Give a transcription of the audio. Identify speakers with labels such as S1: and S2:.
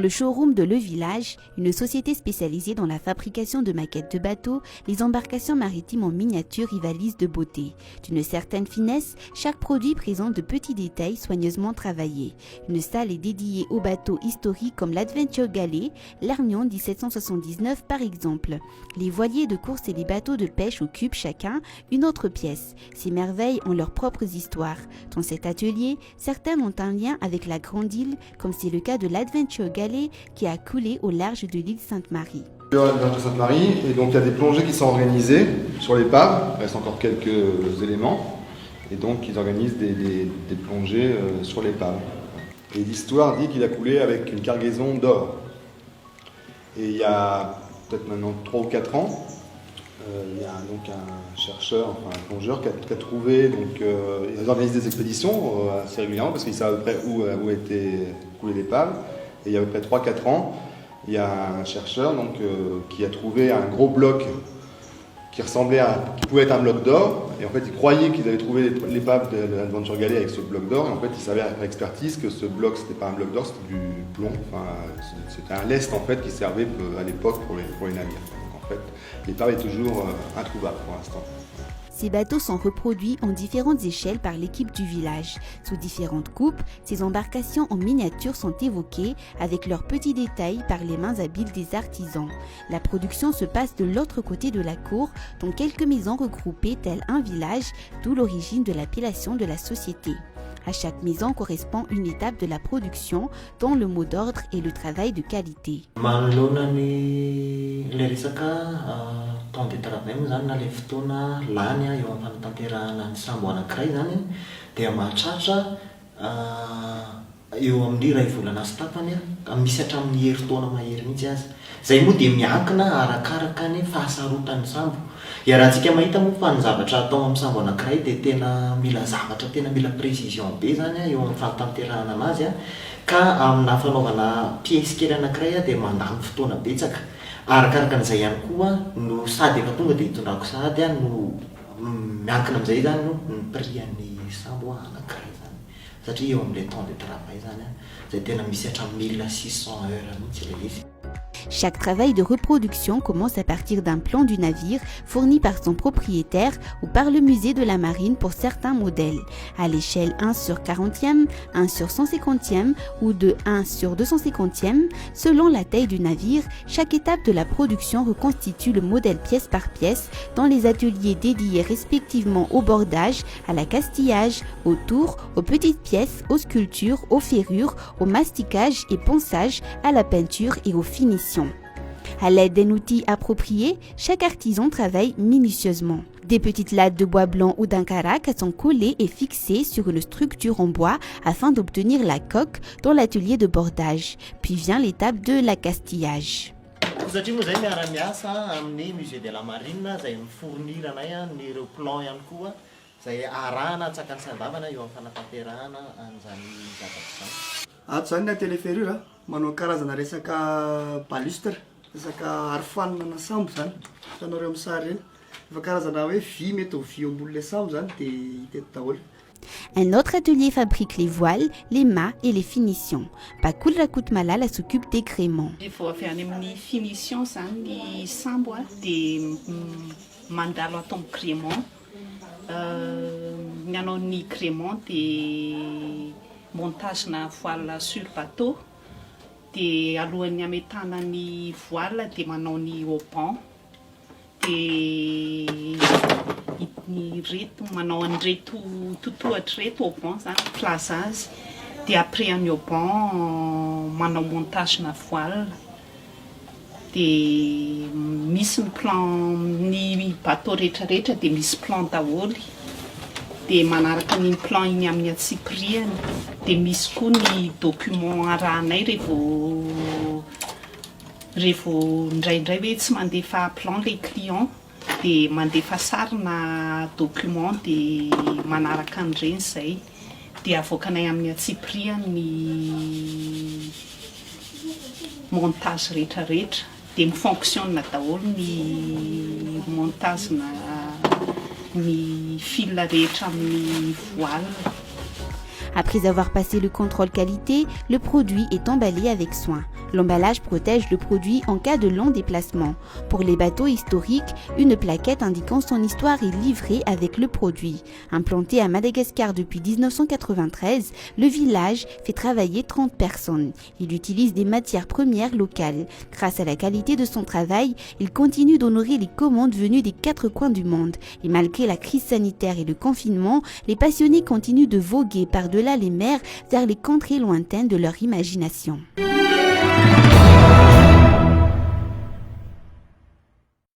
S1: le showroom de Le Village, une société spécialisée dans la fabrication de maquettes de bateaux, les embarcations maritimes en miniature rivalisent de beauté. D'une certaine finesse, chaque produit présente de petits détails soigneusement travaillés. Une salle est dédiée aux bateaux historiques comme l'Adventure Galley, l'Arnion 1779 par exemple. Les voiliers de course et les bateaux de pêche occupent chacun une autre pièce. Ces merveilles ont leurs propres histoires. Dans cet atelier, certaines ont un lien avec la Grande Île, comme c'est le cas de l'Adventure Galley qui a coulé au large de l'île Sainte-Marie.
S2: L'île Sainte-Marie, et donc il y a des plongées qui sont organisées sur l'épave, il reste encore quelques éléments, et donc ils organisent des plongées sur l'épave. Et l'histoire dit qu'il a coulé avec une cargaison d'or. Et il y a peut-être maintenant 3 ou 4 ans, il y a donc un chercheur, enfin un plongeur qui a trouvé, donc ils organisent des expéditions assez régulièrement parce qu'ils savent à peu près où était coulée l'épave. Et il y a à peu près 3-4 ans, il y a un chercheur donc, qui a trouvé un gros bloc qui pouvait être un bloc d'or. Et en fait, il croyait qu'ils avaient trouvé l'épave de l'Adventure Galley avec ce bloc d'or. Et en fait, il savait par expertise que ce bloc, c'était pas un bloc d'or, c'était du plomb. Enfin, c'était un lest en fait qui servait à l'époque pour les navires. Donc en fait, l'épave est toujours introuvable pour l'instant.
S1: Ces bateaux sont reproduits en différentes échelles par l'équipe du village. Sous différentes coupes, ces embarcations en miniature sont évoquées avec leurs petits détails par les mains habiles des artisans. La production se passe de l'autre côté de la cour, dans quelques maisons regroupées tel un village, d'où l'origine de l'appellation de la société. À chaque maison correspond une étape de la production, dont le mot d'ordre est le travail de qualité.
S3: Eo amin'ny ray volana sy tapany misy hatramin'ny herintaona mahery mihitsy azy. Zay moa dia miankina arakaraka ny fahasarotan'ny sambo. Ia raha antsika mahita moa fa ny zavatra atao amin'ny sambo anankiray dia tena mila zavatra, tena mila précision be zany eo amin'ny fanatanterahana anazy ka amina fanaovana pièce kely anankiray dia mandany fotoana betsaka. Arakaraka an'izay ihany koa no sady efa tonga dia hitondrako sady no miankina amin'izay zany no prix an'ny sambo anankiray. Satria eo amin'ilay temps de travail zany zay tena misy hatramin'ny 1600 heures mihitsy ilay izy.
S1: Chaque travail de reproduction commence à partir d'un plan du navire fourni par son propriétaire ou par le musée de la marine pour certains modèles. À l'échelle 1/40e, 1/150e ou de 1/250e, selon la taille du navire, chaque étape de la production reconstitue le modèle pièce par pièce dans les ateliers dédiés respectivement au bordage, à l'accastillage, aux tours, aux petites pièces, aux sculptures, aux ferrures, au masticage et ponçage, à la peinture et aux finitions. À l'aide d'un outil approprié, chaque artisan travaille minutieusement. Des petites lattes de bois blanc ou d'un carac sont collées et fixées sur une structure en bois afin d'obtenir la coque dans l'atelier de bordage. Puis vient l'étape de l'accastillage.
S3: Satria moa zay miara-miasa amin'ny musée de la marine zay mifournir anay ireo plan ihany koa zay arahana tsakany sy andavana eo amin'ny fanatanterahana an'izany zavatra izany.
S4: Ato zany ny téléferure manao karazana resaka balustre, resaka arofanina na sambo zany. Hitanao reo amin'ny sary reny. Efa karazana hoe vy mety ho vy ambon'ilay sambo zany dia hita eto daholo.
S1: Un autre atelier fabrique les voiles, les mâts et les finitions. Bakul Rakut Malala s'occupe des gréements.
S5: Il faut faire une finition, ça, les sambo, des mandalo atao gréement. Ny anao ny gréement des montage na voile sur bateau. Dia alohan'ny ametana ny voile dia manao ny auban. Dia ny reto manao an'ireto totohatra reto auban zany place azy. Dia après ny auban manao montage na voile. Dia misy ny plan ny bateau rehetrarehetra dia misy plan daholo. Dia manaraka ny plan iny amin'ny atsipriany. Dia misy koa ny document arahanay rehefa indraindray hoe tsy mandefa plan les clients dia mandefa sarina document dia manaraka an'ireny izay dia avoakanay amin'ny atsipriany ny montage rehetrarehetra dia mifonctionne daholo ny montage na ny fil rehetra amin'ny voile.
S1: Après avoir passé le contrôle qualité, le produit est emballé avec soin. L'emballage protège le produit en cas de long déplacement. Pour les bateaux historiques, une plaquette indiquant son histoire est livrée avec le produit. Implanté à Madagascar depuis 1993, le village fait travailler 30 personnes. Il utilise des matières premières locales. Grâce à la qualité de son travail, il continue d'honorer les commandes venues des 4 coins du monde. Et malgré la crise sanitaire et le confinement, les passionnés continuent de voguer par-delà les mers vers les contrées lointaines de leur imagination.